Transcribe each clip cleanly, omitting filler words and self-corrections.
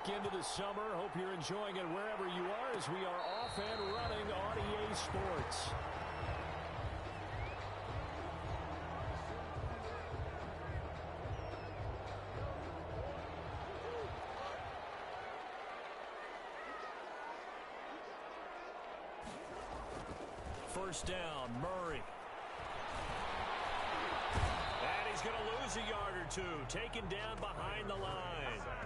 back into the summer. Hope you're enjoying it wherever you are as we are off and running on EA Sports. First down, Murray. And he's going to lose a yard or two, taken down behind the line.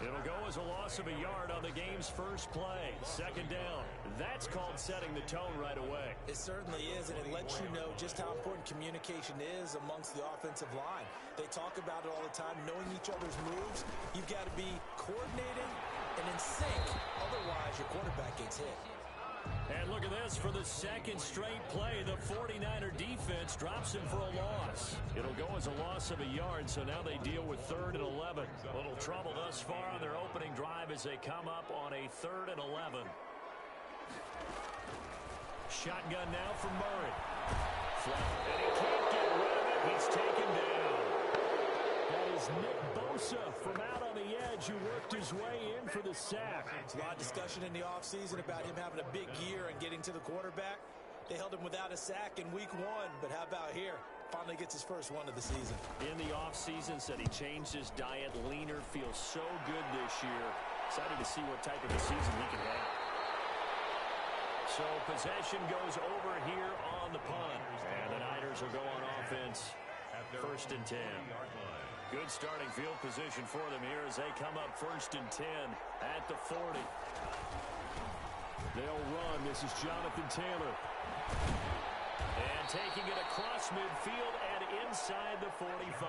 It'll go as a loss of a yard on the game's first play. Second down. That's called setting the tone right away. It certainly is, and it lets you know just how important communication is amongst the offensive line. They talk about it all the time, knowing each other's moves. You've got to be coordinating and in sync. Otherwise, your quarterback gets hit. And look at this. For the second straight play, the 49er defense drops him for a loss. It'll go as a loss of a yard, so now they deal with 3rd and 11. Little trouble thus far on their opening drive as they come up on a 3rd and 11. Shotgun now for Murray. And he can't get rid of it. He's taken down. That is Nick Bosa from out on the edge who worked his way in for the sack. There's a lot of discussion in the offseason about him having a big year and getting to the quarterback. They held him without a sack in week 1, but how about here? Finally gets his first one of the season. In the offseason, said he changed his diet, leaner, feels so good this year. Excited to see what type of a season he can have. So possession goes over here on the punt. And the Niners will go on offense. 1st and 10. Good starting field position for them here as they come up 1st and 10 at the 40. They'll run. This is Jonathan Taylor. And taking it across midfield and inside the 45.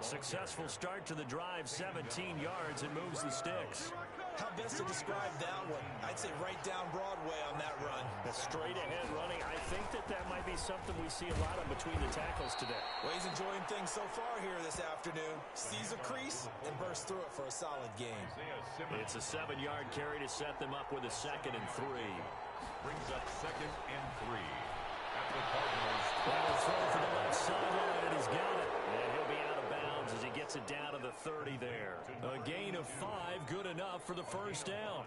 Successful start to the drive, 17 yards, and moves the sticks. How best to describe that one? I'd say right down Broadway on that run. A straight ahead running. I think that might be something we see a lot of between the tackles today. Well, he's enjoying things so far here this afternoon. Sees a crease and bursts through it for a solid game. It's a 7-yard carry to set them up with a 2nd and 3. Brings up 2nd and 3. At the Cardinals. That'll throw for the left sideline, and he's got it. And he'll be out of bounds as he gets it down to the 30 there. A gain of 5, good enough for the first down.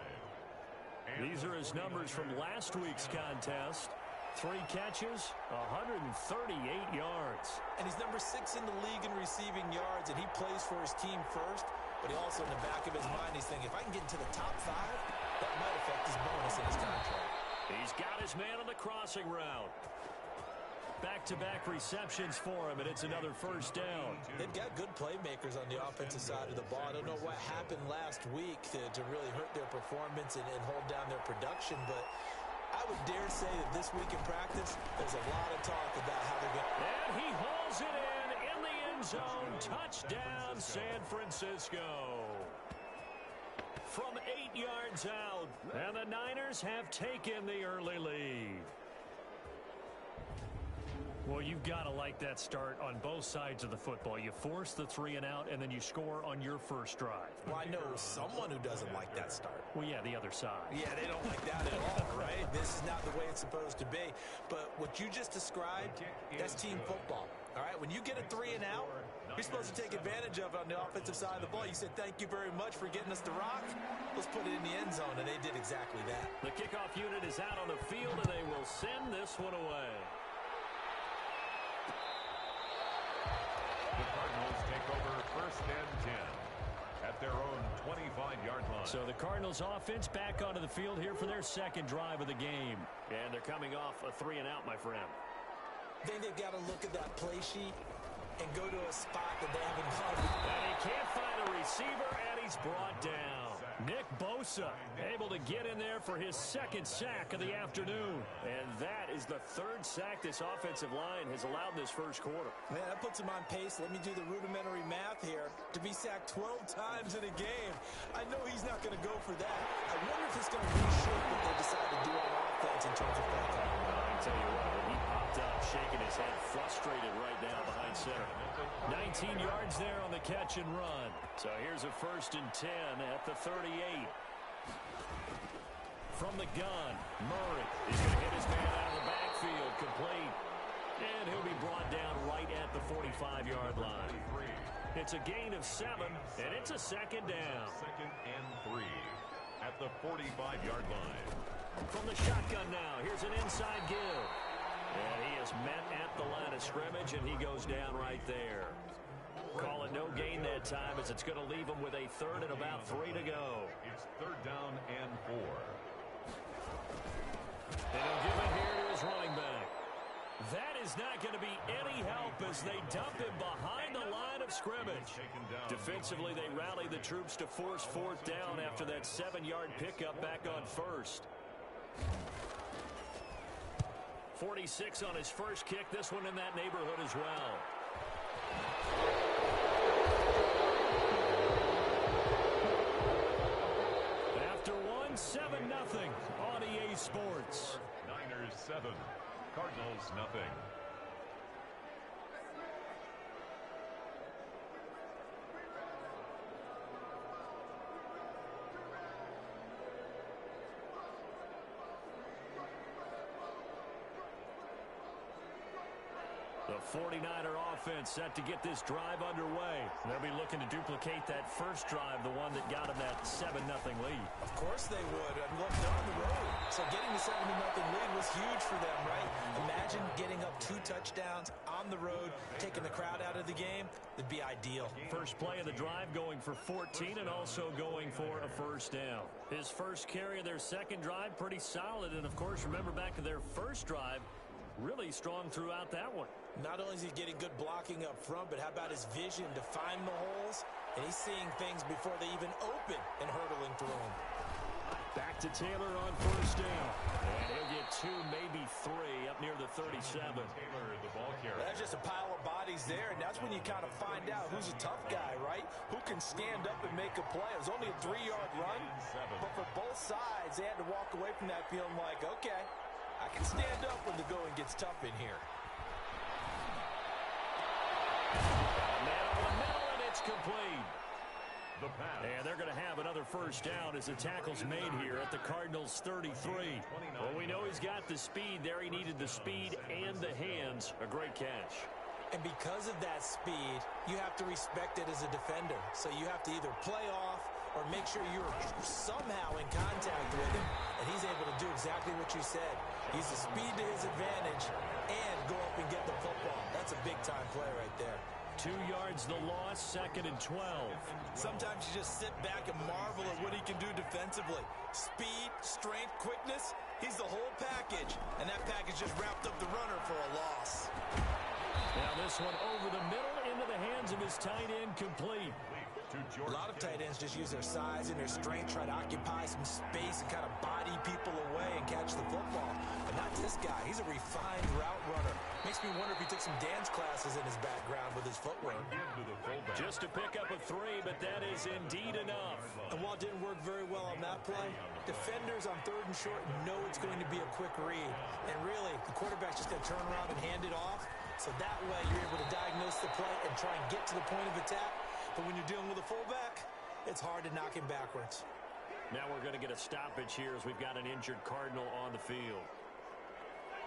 These are his numbers from last week's contest. 3 catches, 138 yards. And he's number 6 in the league in receiving yards, and he plays for his team first. But he also, in the back of his mind, he's thinking, if I can get into the top 5, that might affect his bonus in his contract. He's got his man on the crossing route. Back-to-back receptions for him, and it's another first down. They've got good playmakers on the offensive side of the ball. I don't know what happened last week to really hurt their performance and hold down their production, but I would dare say that this week in practice, there's a lot of talk about how they're going to... And he hauls it in the end zone. Touchdown, San Francisco. From 8 yards out, and the Niners have taken the early lead. Well, you've got to like that start on both sides of the football. You force the 3 and out, and then you score on your first drive. Well, I know someone who doesn't like that start. Well, yeah, the other side. Yeah, they don't like that at all, right? This is not the way it's supposed to be. But what you just described, that's team football, all right? When you get a 3 and out, you're supposed to take advantage of it on the offensive side of the ball. You said, thank you very much for getting us the rock. Let's put it in the end zone, and they did exactly that. The kickoff unit is out on the field, and they will send this one away. The Cardinals take over 1st and 10 at their own 25-yard line. So the Cardinals offense back onto the field here for their second drive of the game. And they're coming off a 3 and out, my friend. Then they've got to look at that play sheet and go to a spot that they haven't covered. And he can't find a receiver, and he's brought down. Nick Bosa able to get in there for his 2nd sack of the afternoon. And that is the 3rd sack this offensive line has allowed in this first quarter. Man, that puts him on pace. Let me do the rudimentary math here. To be sacked 12 times in a game, I know he's not going to go for that. I wonder if it's going to reshape what they decide to do on offense in terms of play calling. I can tell you what, when he popped up, shaking his head, frustrated right now behind center. 19 yards there on the catch and run. So here's a 1st and 10 at the 38. From the gun, Murray is going to hit his man out of the backfield, complete. And he'll be brought down right at the 45-yard line. It's a gain of 7, and it's a second down. 2nd and 3 at the 45-yard line. From the shotgun now, here's an inside give. And he is met at the line of scrimmage, and he goes down right there. Call it no gain that time, as it's going to leave him with a 3rd and about 3 to go. It's 3rd down and 4. And he'll give it here to his running back. That is not going to be any help as they dump him behind the line of scrimmage. Defensively, they rally the troops to force 4th down after that 7-yard pickup back on 1st. 46 on his first kick. This one in that neighborhood as well. After 7-0 on EA Sports. Niners 7, Cardinals nothing. The 49er offense set to get this drive underway. They'll be looking to duplicate that first drive, the one that got them that 7-0 lead. Of course they would. And look, they're on the road. So getting the 7-0 lead was huge for them, right? Imagine getting up 2 touchdowns on the road, taking the crowd out of the game. It'd be ideal. First play of the drive going for 14 and also going for a 1st down. His first carry of their second drive, pretty solid. And, of course, remember back to their first drive, really strong throughout that one. Not only is he getting good blocking up front, but how about his vision to find the holes? And he's seeing things before they even open and hurtling through them. Back to Taylor on 1st down. And he'll get 2, maybe 3 up near the 37. Taylor, the ball carrier. That's just a pile of bodies there, and that's when you kind of find out who's a tough guy, right? Who can stand up and make a play. It was only a 3-yard run, but for both sides, they had to walk away from that feeling like, okay, I can stand up when the going gets tough in here. Man over the middle, and it's complete. The pass. And they're going to have another 1st down as the tackle's made here at the Cardinals' 33. Well, we know he's got the speed there. He needed the speed and the hands. A great catch. And because of that speed, you have to respect it as a defender. So you have to either play off or make sure you're somehow in contact with him. And he's able to do exactly what you said. Use the speed to his advantage and go up and get the football. That's a big-time play right there. 2 yards the loss, 2nd and 12. Sometimes you just sit back and marvel at what he can do defensively. Speed, strength, quickness, he's the whole package. And that package just wrapped up the runner for a loss. Now this one over the middle into the hands of his tight end, complete. A lot of tight ends just use their size and their strength, try to occupy some space and kind of body people away and catch the football. But not this guy. He's a refined route runner. Makes me wonder if he took some dance classes in his background with his footwork. Just to pick up a 3, but that is indeed enough. And while it didn't work very well on that play, defenders on 3rd and short know it's going to be a quick read. And really, the quarterback's just going to turn around and hand it off. So that way you're able to diagnose the play and try and get to the point of attack. But when you're dealing with a fullback, it's hard to knock him backwards. Now we're going to get a stoppage here as we've got an injured Cardinal on the field.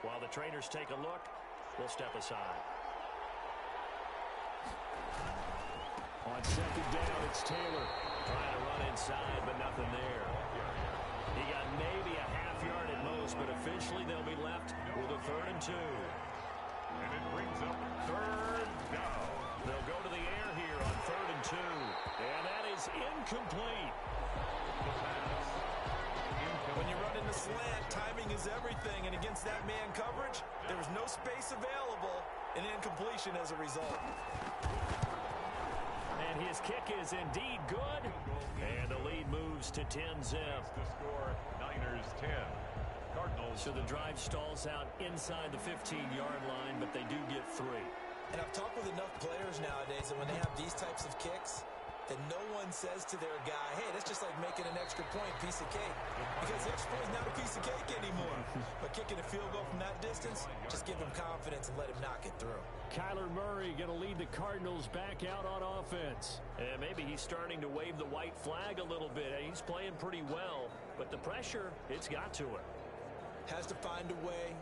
While the trainers take a look, we'll step aside. On 2nd down, it's Taylor. Trying to run inside, but nothing there. He got maybe a half yard at most, but officially they'll be left with a 3rd and 2. And it brings up 3rd down. They'll go to the air here on 3rd and 2. And that is incomplete. When you run in the slant, timing is everything. And against that man coverage, there was no space available. An incompletion as a result. And his kick is indeed good. And the lead moves to 10-zip. The score, Niners 10. Cardinals. So the drive stalls out inside the 15-yard line, but they do get 3. And I've talked with enough players nowadays that when they have these types of kicks, that no one says to their guy, hey, that's just like making an extra point, piece of cake. Because the extra point is not a piece of cake anymore. But kicking a field goal from that distance, just give him confidence and let him knock it through. Kyler Murray going to lead the Cardinals back out on offense. And maybe he's starting to wave the white flag a little bit. He's playing pretty well, but the pressure, it's got to him. Has to find a way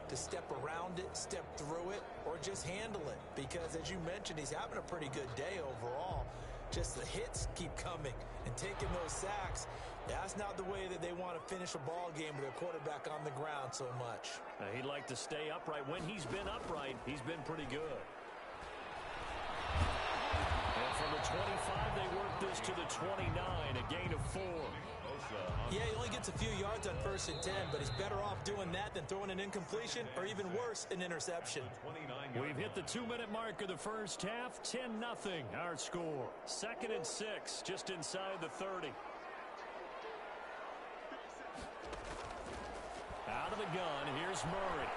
to step around it, step through it, or just handle it. Because, as you mentioned, he's having a pretty good day overall. Just the hits keep coming and taking those sacks. That's not the way that they want to finish a ball game with their quarterback on the ground so much. He'd like to stay upright. When he's been upright, he's been pretty good. And from the 25, they work this to the 29, a gain of 4. Yeah, he only gets a few yards on 1st and 10, but he's better off doing that than throwing an incompletion or even worse, an interception. We've hit the 2-minute mark of the first half. 10-0 our score. 2nd and 6, just inside the 30. Out of the gun, here's Murray.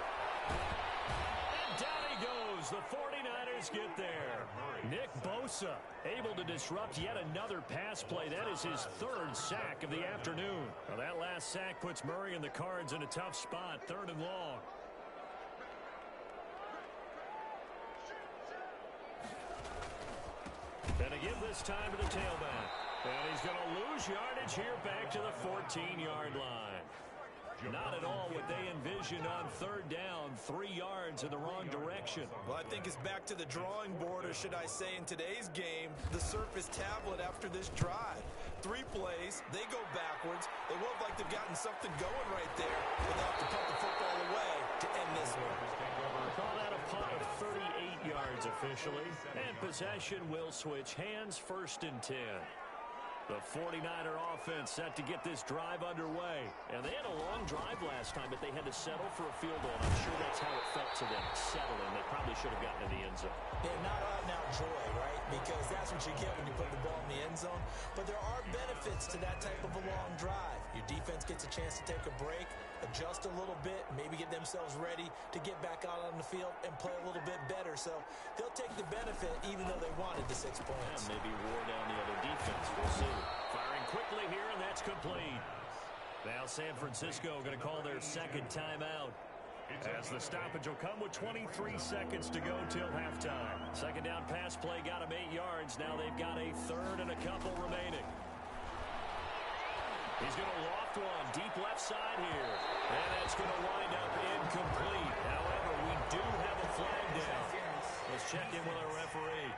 And down he goes. The 49ers get there. Nick Bosa able to disrupt yet another pass play. That is his 3rd sack of the afternoon. Well, that last sack puts Murray and the Cards in a tough spot. 3rd and long. And again this time to the tailback. And he's going to lose yardage here back to the 14-yard line. Not at all what they envisioned on 3rd down. 3 yards in the wrong direction. Well, I think it's back to the drawing board, or should I say in today's game, the Surface tablet after this drive. 3 plays, they go backwards. They look like they've gotten something going right there, but they'll have to put the football away to end this one. Call that a punt of 38 yards officially. And possession will switch hands. 1st and 10. The 49er offense set to get this drive underway. And they had a long drive last time, but they had to settle for a field goal. I'm sure that's how it felt to them, settling. They probably should have gotten in the end zone. Yeah, not out-and-out joy, right? Because that's what you get when you put the ball in the end zone. But there are benefits to that type of a long drive. Your defense gets a chance to take a break, adjust a little bit, maybe get themselves ready to get back out on the field and play a little bit better. So they'll take the benefit even though they wanted the 6 points. And maybe wore down the other defense. We'll see. Firing quickly here, and that's complete. Now San Francisco going to call their 2nd timeout. As the stoppage will come with 23 seconds to go till halftime. 2nd down pass play got them 8 yards. Now they've got a 3rd and a couple remaining. He's going to loft one deep left side here. And that's going to wind up incomplete. However, we do have a flag down. Let's check in with our referee.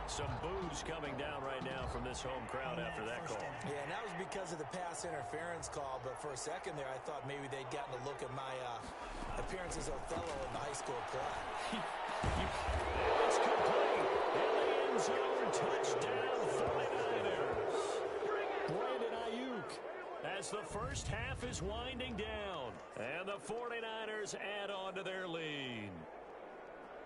Some boos coming down right now from this home crowd after that call. Yeah, and that was because of the pass interference call. But for a second there, I thought maybe they'd gotten a look at my appearance as Othello in the high school play. It's complete. In the end zone, touchdown 49ers. Brandon Ayuk as the first half is winding down. And the 49ers add on to their lead.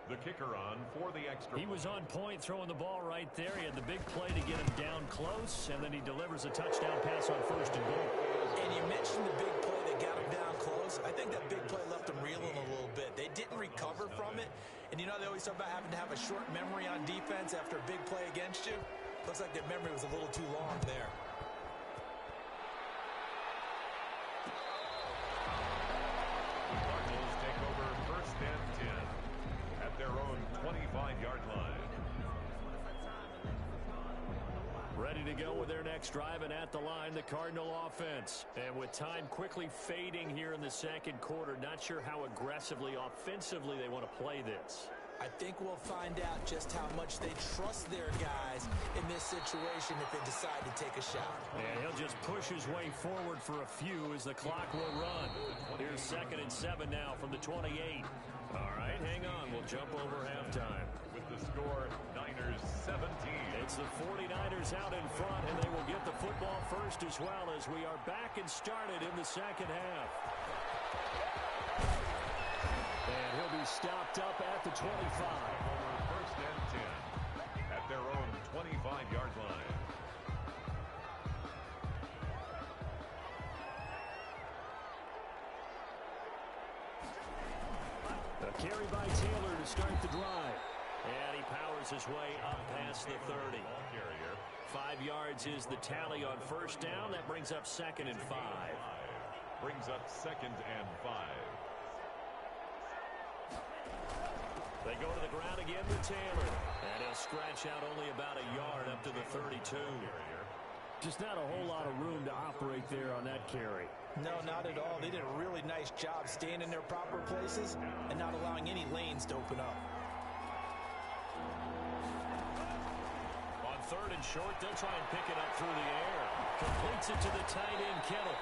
The kicker on for the extra. He was on point throwing the ball right there. He had the big play to get him down close, and then he delivers a touchdown pass on 1st and goal. And you mentioned the big play that got him down close. I think that big play left them reeling a little bit. They didn't recover from it. And you know they always talk about having to have a short memory on defense after a big play against you. Looks like their memory was a little too long there. The Cardinals take over 1st and 10 at their own 25-yard line. Ready to go with their next drive, and at the line, the Cardinal offense. And with time quickly fading here in the 2nd quarter, not sure how aggressively, offensively they want to play this. I think we'll find out just how much they trust their guys in this situation if they decide to take a shot. And he'll just push his way forward for a few as the clock will run. Here's 2nd and 7 now from the 28. All right, hang on. We'll jump over halftime. With the score, Niners 17. It's the 49ers out in front, and they will get the football first as well as we are back and started in the 2nd half. And he'll be stopped up at the 25. Over 1st and 10 at their own 25-yard line. A carry by Taylor to start the drive. And he powers his way up past the 30. 5 yards is the tally on 1st down. That brings up 2nd and 5. Brings up 2nd and 5. They go to the ground again with Taylor. And he'll scratch out only about a yard up to the 32. Just not a whole lot of room to operate there on that carry. No, not at all. They did a really nice job staying in their proper places and not allowing any lanes to open up. On 3rd and short, they'll try and pick it up through the air. Completes it to the tight end, Kittle.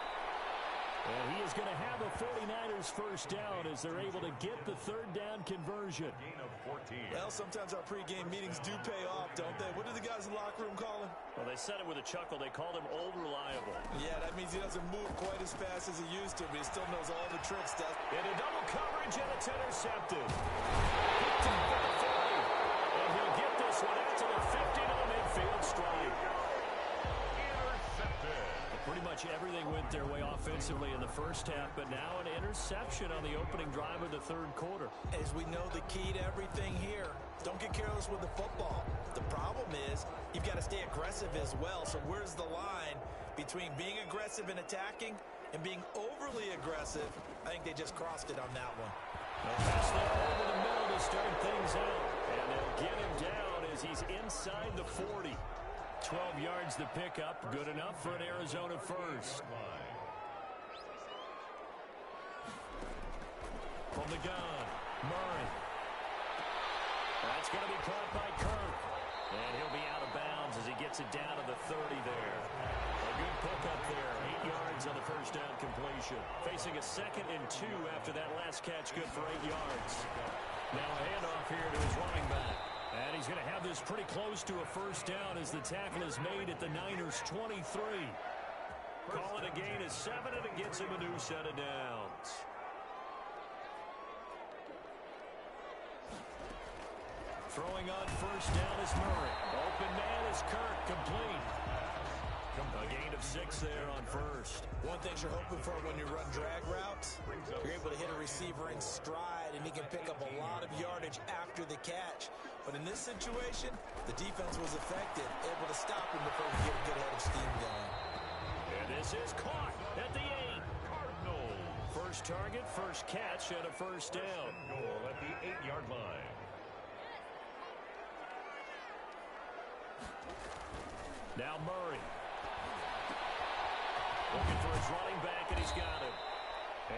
And he is going to have a 49ers first down as they're able to get the 3rd down conversion. Gain of 14. Well, sometimes our pregame meetings do pay off, don't they? What do the guys in the locker room call him? Well, they said it with a chuckle. They called him old reliable. Yeah, that means he doesn't move quite as fast as he used to, but he still knows all the tricks, does. Into double coverage, and it's intercepted. Picked him for the 40. And he'll get this one out to the 50 to the midfield stripe. Pretty much everything went their way offensively in the first half, but now an interception on the opening drive of the 3rd quarter. As we know, the key to everything here, don't get careless with the football. The problem is you've got to stay aggressive as well. So where's the line between being aggressive and attacking and being overly aggressive? I think they just crossed it on that one. Pass there over the middle to start things out. And they'll get him down as he's inside the 40. 12 yards to pick up. Good enough for an Arizona first. From the gun, Murray. That's going to be caught by Kirk. And he'll be out of bounds as he gets it down to the 30 there. A good pickup there. 8 yards on the first down completion. Facing a 2nd and 2 after that last catch. Good for 8 yards. Now a handoff here to his running back. And he's going to have this pretty close to a first down as the tackle is made at the Niners' 23. Call it a gain of 7, and it gets him a new set of downs. Throwing on first down is Murray. Open man is Kirk, complete. A gain of 6 there on first. One thing you're hoping for when you run drag routes, you're able to hit a receiver in stride, and he can pick up a lot of yardage after the catch. But in this situation, the defense was effective, able to stop him before he get a good head of steam going. And this is caught at the 8. Cardinals. First target, first catch, and a first down. Goal at the 8-yard line. Now Murray. Looking for his running back, and he's got it.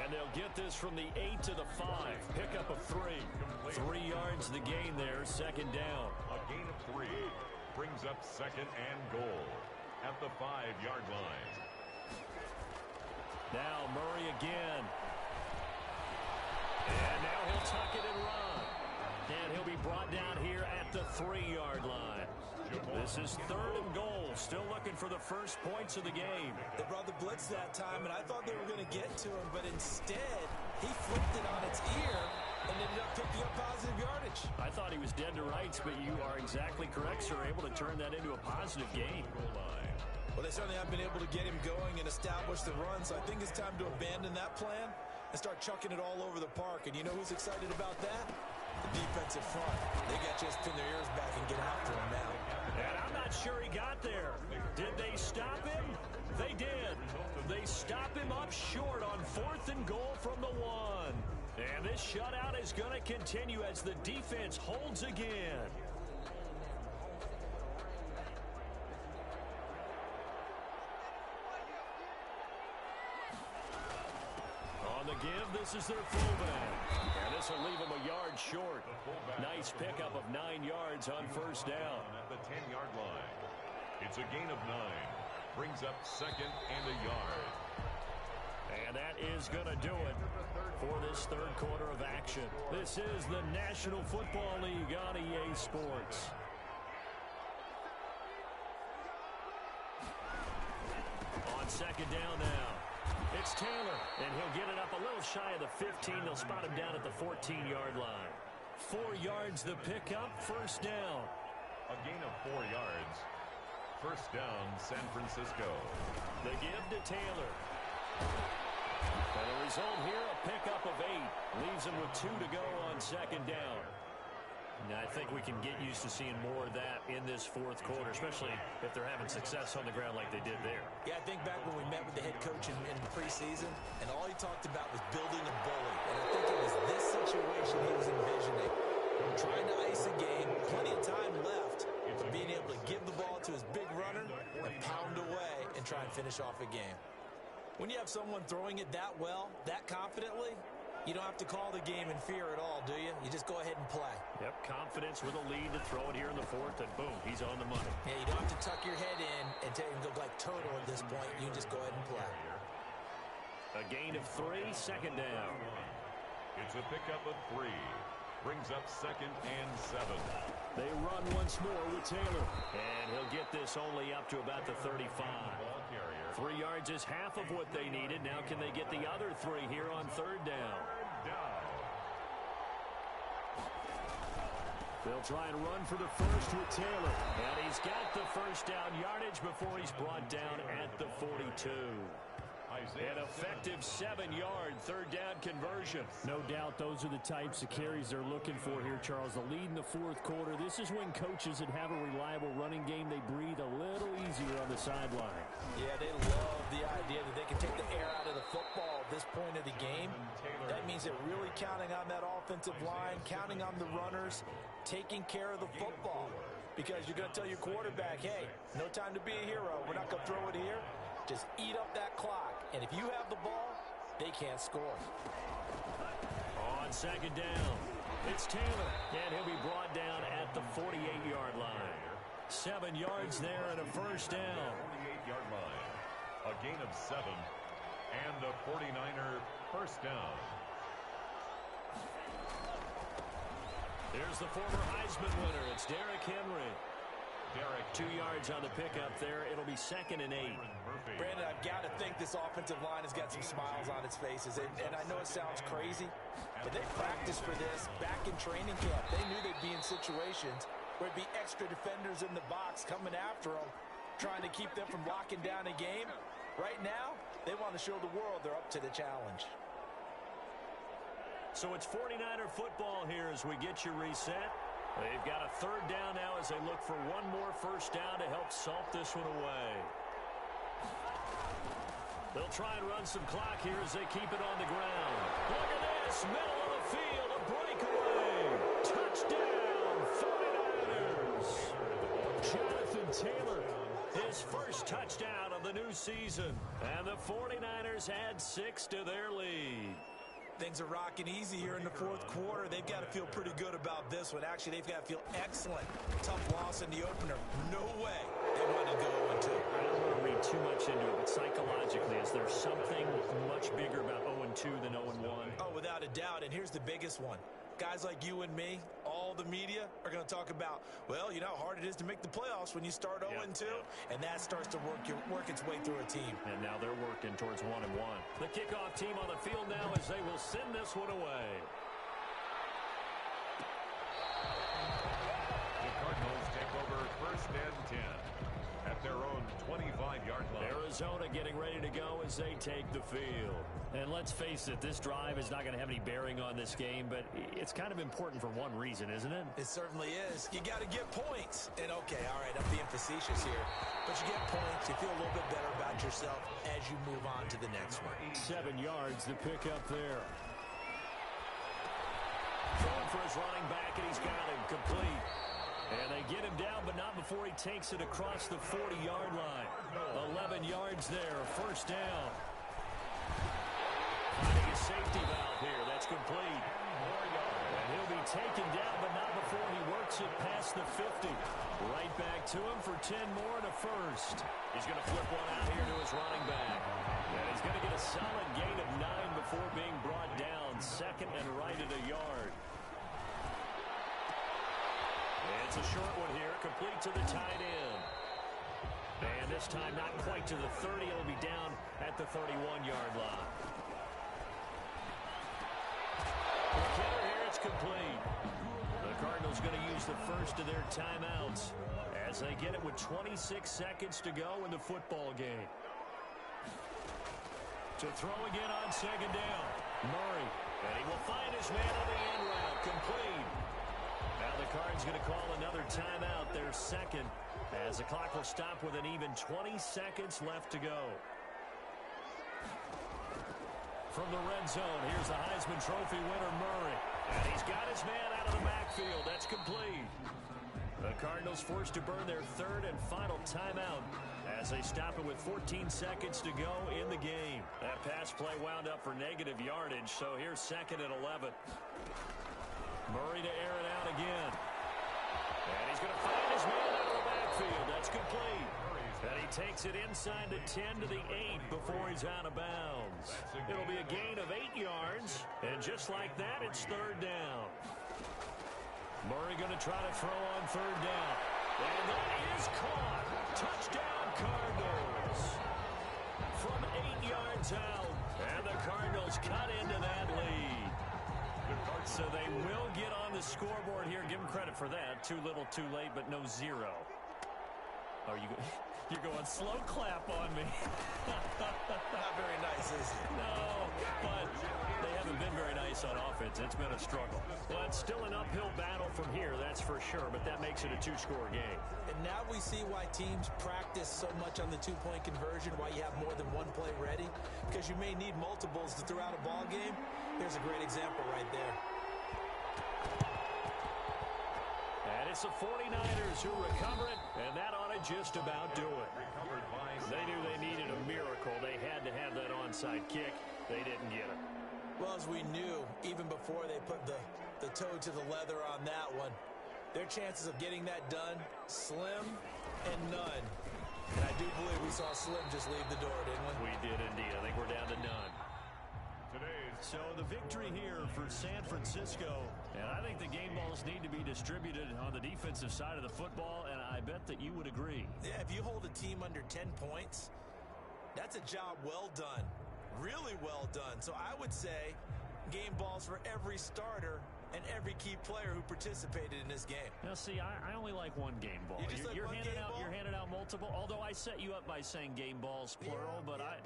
And they'll get this from the 8 to the 5. Pickup of 3. 3 yards the gain there, second down. A gain of 3 brings up 2nd and goal at the 5-yard line. Now Murray again. And now he'll tuck it and run. And he'll be brought down here at the 3-yard line. This is 3rd and goal. Still looking for the first points of the game. They brought the blitz that time, and I thought they were going to get to him, but instead, he flipped it on its ear and ended up picking up positive yardage. I thought he was dead to rights, but you are exactly correct, sir. Able to turn that into a positive gain. Well, they certainly have been able to get him going and establish the run, so I think it's time to abandon that plan and start chucking it all over the park. And you know who's excited about that? The defensive front. They got to just pin their ears back and get after him now. And I'm not sure he got there. Did they stop him? They did. They stop him up short on 4th and goal from the 1. And this shutout is going to continue as the defense holds again. On the give, this is their fullback. And this will leave him a yard short. Nice pickup of 9 yards on first down. At the 10-yard line. It's a gain of 9. Brings up 2nd and a yard. And that is going to do it for this 3rd quarter of action. This is the National Football League on EA Sports. On 2nd down now. It's Taylor, and he'll get it up a little shy of the 15. They'll spot him down at the 14-yard line. 4 yards the pickup, first down. A gain of 4 yards. First down, San Francisco. The give to Taylor. And the result here, a pickup of 8. Leaves him with 2 to go on 2nd down. Now, I think we can get used to seeing more of that in this 4th quarter, especially if they're having success on the ground like they did there. Yeah, I think back when we met with the head coach in preseason, and all he talked about was building a bully. And I think it was this situation he was envisioning. Trying to ice a game, plenty of time left, but being able to give the ball to his big runner and pound away try and finish off a game. When you have someone throwing it that well, that confidently, you don't have to call the game in fear at all, do you? You just go ahead and play. Yep, confidence with a lead to throw it here in the fourth, and boom, he's on the money. Yeah, you don't have to tuck your head in and go like turtle at this point. You can just go ahead and play. A gain of 3, second down. It's a pickup of 3. Brings up 2nd and 7. They run once more with Taylor. And he'll get this only up to about the 35. 3 yards is half of what they needed. Now can they get the other 3 here on third down? They'll try and run for the first with Taylor. And he's got the first down yardage before he's brought down at the 42. An effective 7-yard third down conversion. No doubt those are the types of carries they're looking for here, Charles. The lead in the fourth quarter. This is when coaches that have a reliable running game, they breathe a little easier on the sideline. Yeah, they love the idea that they can take the air out of the football at this point of the game. That means they're really counting on that offensive line, counting on the runners, taking care of the football. Because you're going to tell your quarterback, hey, no time to be a hero. We're not going to throw it here. Just eat up that clock. And if you have the ball, they can't score. On second down, it's Taylor. And he'll be brought down at the 48-yard line. 7 yards there and a first down. 48-yard line. A gain of 7. And a 49er first down. Here's the former Heisman winner. It's Derrick Henry. 2 yards on the pickup there. It'll be 2nd and 8. Brandon, I've got to think this offensive line has got some smiles on its faces. And I know it sounds crazy, but they practiced for this back in training camp. They knew they'd be in situations where it'd be extra defenders in the box coming after them, trying to keep them from locking down a game. Right now, they want to show the world they're up to the challenge. So it's 49er football here as we get you reset. They've got a third down now as they look for one more first down to help salt this one away. They'll try and run some clock here as they keep it on the ground. Look at this, middle of the field, a breakaway. Touchdown, 49ers. Jonathan Taylor, his first touchdown of the new season. And the 49ers add 6 to their lead. Things are rocking easy here in the fourth quarter. They've got to feel pretty good about this one. Actually, they've got to feel excellent. Tough loss in the opener. No way they want to go 0-2. I don't want to read too much into it, but psychologically, is there something much bigger about 0-2 than 0-1? Oh, without a doubt. And here's the biggest one. Guys like you and me, all the media, are going to talk about, well, you know how hard it is to make the playoffs when you start 0-2, and that starts to work its way through a team. And now they're working towards 1-1. The kickoff team on the field now as they will send this one away. The Cardinals take over 1st and 10 at their own 25-yard line. Arizona getting ready to go as they take the field. And let's face it, this drive is not going to have any bearing on this game, but it's kind of important for one reason, isn't it? It certainly is. You got to get points. And okay, all right, I'm being facetious here, but you get points, you feel a little bit better about yourself as you move on to the next one. 7 yards, the pickup there. Throwing for his running back, and he's got him complete. And they get him down, but not before he takes it across the 40-yard line. 11 yards there, first down. Finding a safety valve here. That's complete. And he'll be taken down, but not before he works it past the 50. Right back to him for 10 more and a first. He's going to flip one out here to his running back. And he's going to get a solid gain of 9 before being brought down. 2nd and right at a yard. It's a short one here, complete to the tight end. And this time not quite to the 30. It'll be down at the 31-yard line. McKinnon here, it's complete. The Cardinals going to use the first of their timeouts as they get it with 26 seconds to go in the football game. To throw again on second down. Murray, and he will find his man on the end route, complete. Now the Cards going to call another timeout, their second, as the clock will stop with an even 20 seconds left to go. From the red zone, here's the Heisman Trophy winner, Murray. And he's got his man out of the backfield. That's complete. The Cardinals forced to burn their third and final timeout as they stop it with 14 seconds to go in the game. That pass play wound up for negative yardage, so here's second and 11. Murray to air it out again. And he's going to find his man out of the backfield. That's complete. And he takes it inside the 10 to the 8 before he's out of bounds. It'll be a gain of 8 yards. And just like that, it's third down. Murray going to try to throw on third down. And that is caught. Touchdown, Cardinals. From 8 yards out. And the Cardinals cut into that lead. So they will get on the scoreboard here. Give them credit for that. Too little, too late, but no zero. Oh, you're going slow clap on me. Not very nice, is it? No, but they haven't been very nice on offense. It's been a struggle. Well, it's still an uphill battle from here, that's for sure, but that makes it a two-score game. And now we see why teams practice so much on the two-point conversion, why you have more than one play ready, because you may need multiples to throw out a ball game. Here's a great example right there. And it's the 49ers who recover it, and that ought to just about do it. They knew they needed a miracle. They had to have that onside kick. They didn't get it. Well, as we knew, even before they put the toe to the leather on that one, their chances of getting that done, slim and none. And I do believe we saw Slim just leave the door, didn't we? We did indeed. I think we're down to none. So the victory here for San Francisco, and I think the game balls need to be distributed on the defensive side of the football, and I bet that you would agree. Yeah, if you hold a team under 10 points, that's a job well done. Really well done. So I would say game balls for every starter and every key player who participated in this game. Now, see, I only like one game ball. You're handing out multiple, although I set you up by saying game balls, plural, but I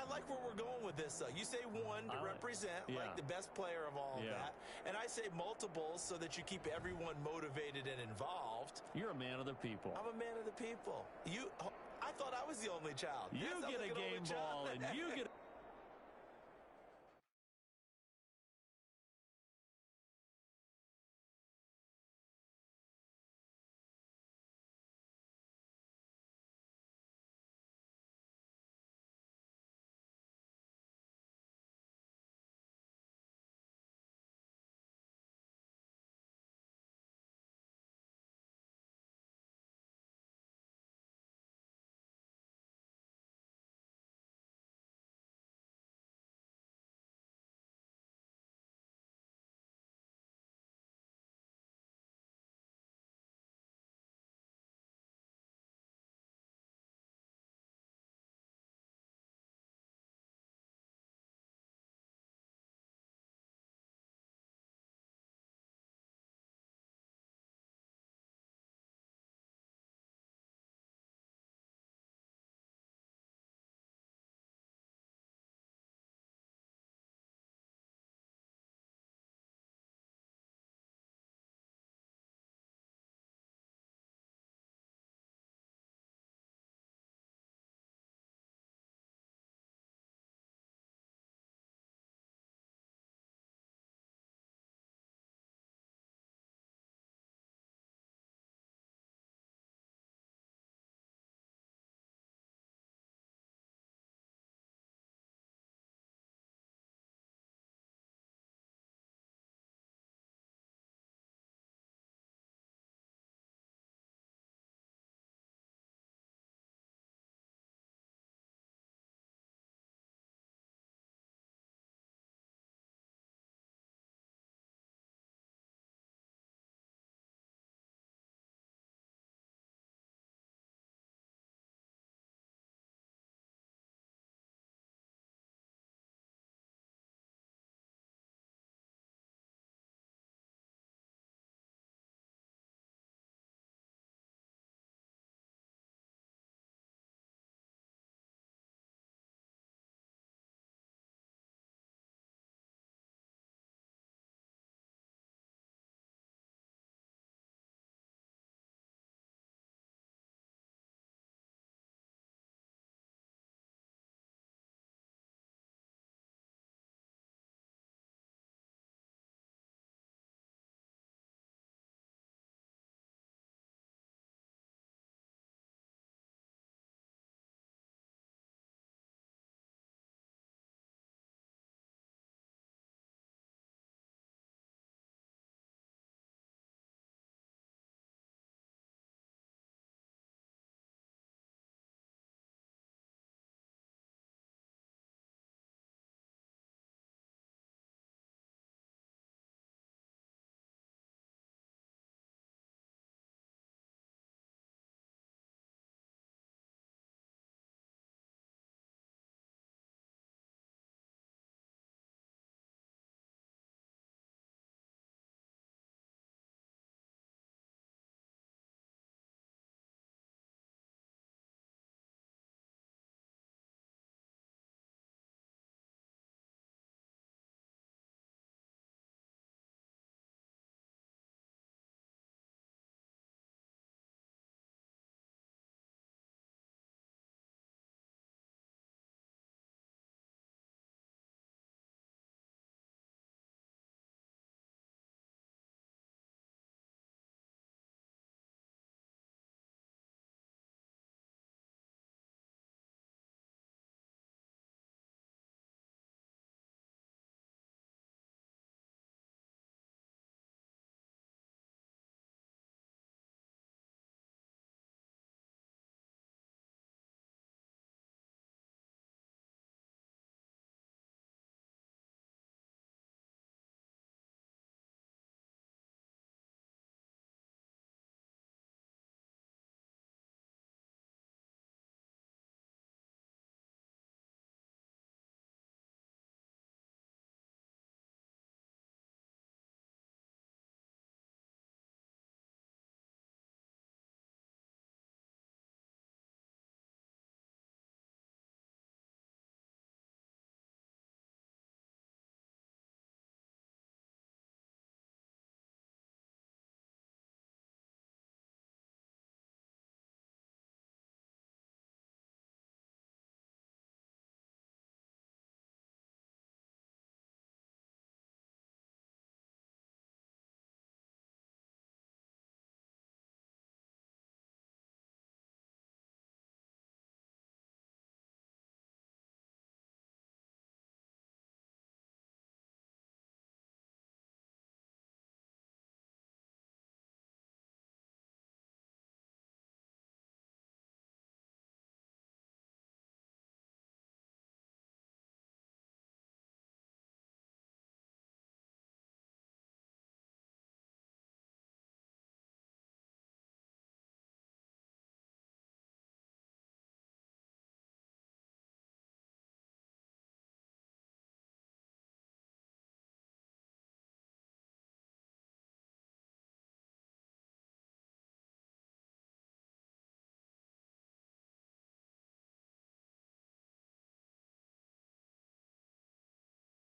like where we're going with this, though. You say one to represent, like the best player of all of that, and I say multiples so that you keep everyone motivated and involved. You're a man of the people. I'm a man of the people. I thought I was the only child. You get a game ball, and you get